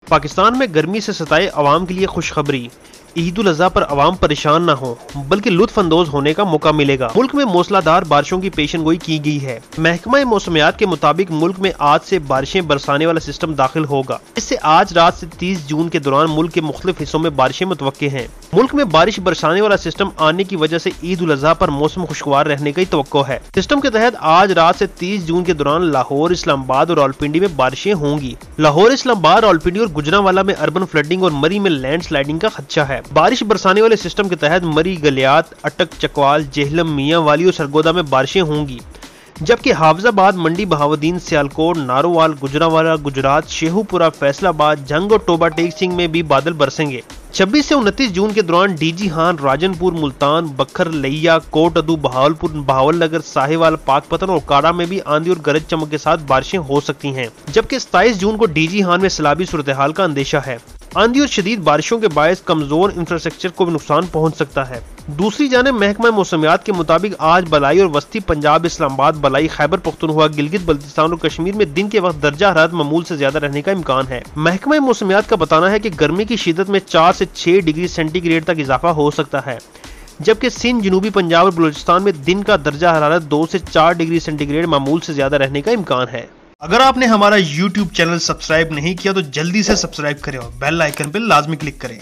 पाकिस्तान में गर्मी से सताए अवाम के लिए खुशखबरी। ईद उल अज़हा पर अवाम परेशान न हो बल्कि लुत्फ अंदोज होने का मौका मिलेगा। मुल्क में मूसलाधार बारिशों की पेशनगोई की गई है। महकमा मौसमियात के मुताबिक मुल्क में आज से बारिशें बरसाने वाला सिस्टम दाखिल होगा। इससे आज रात से 30 जून के दौरान मुल्क के मुख्तलिफ हिस्सों में बारिशें मुतवक्के हैं। मुल्क में बारिश बरसाने वाला सिस्टम आने की वजह से ईद उल अज़हा पर मौसम खुशगवार रहने की तवक्को है। सिस्टम के तहत आज रात से 30 जून के दौरान लाहौर, इस्लामाबाद और रावलपिंडी में बारिशें होंगी। लाहौर, इस्लामाबाद, रावलपिंडी और गुजरांवाला में अर्बन फ्लडिंग और मरी में लैंड स्लाइडिंग का खदशा है। बारिश बरसाने वाले सिस्टम के तहत मरी, गलियात, अटक, चकवाल, जेहलम, मियांवाली और सरगोदा में बारिशें होंगी, जबकि हाफजाबाद, मंडी, बहावुद्दीन, सियालकोट, नारोवाल, गुजरांवाला, गुजरात, शेखुपुरा, फैसलाबाद, झंग और टोबा टेक सिंह में भी बादल बरसेंगे। 26 से 29 जून के दौरान डीजी हान, राजनपुर, मुल्तान, बखर, लैया, कोट अदू, बहावलपुर, बहावलनगर, साहिवाल, पाकपतन और काड़ा में भी आंधी और गरज चमक के साथ बारिशें हो सकती हैं, जबकि 27 जून को डीजी हान में सैलाबी सूरत हाल का अंदेशा है। आंधी और शदीद बारिशों के बायस कमजोर इंफ्रास्ट्रक्चर को भी नुकसान पहुंच सकता है। दूसरी जानिब महकमा मौसमियात के मुताबिक आज बलाई और वस्ती पंजाब, इस्लामाबाद, बलाई, खैबर पख्तूनख्वा, गिलगित बल्तिस्तान और कश्मीर में दिन के वक्त दर्जा हरारत मामूल से ज्यादा रहने का इम्कान है। महकमा मौसमियात का बताना है कि गर्मी की शिद्दत में 4 से 6 डिग्री सेंटीग्रेड तक इजाफा हो सकता है, जबकि सिंध, जनूबी पंजाब और बलूचिस्तान में दिन का दर्जा हरारत 2 से 4 डिग्री सेंटीग्रेड मामूल से ज्यादा रहने का इम्कान है। अगर आपने हमारा YouTube चैनल सब्सक्राइब नहीं किया तो जल्दी से सब्सक्राइब करें और बेल आइकन पर लाजमी क्लिक करें।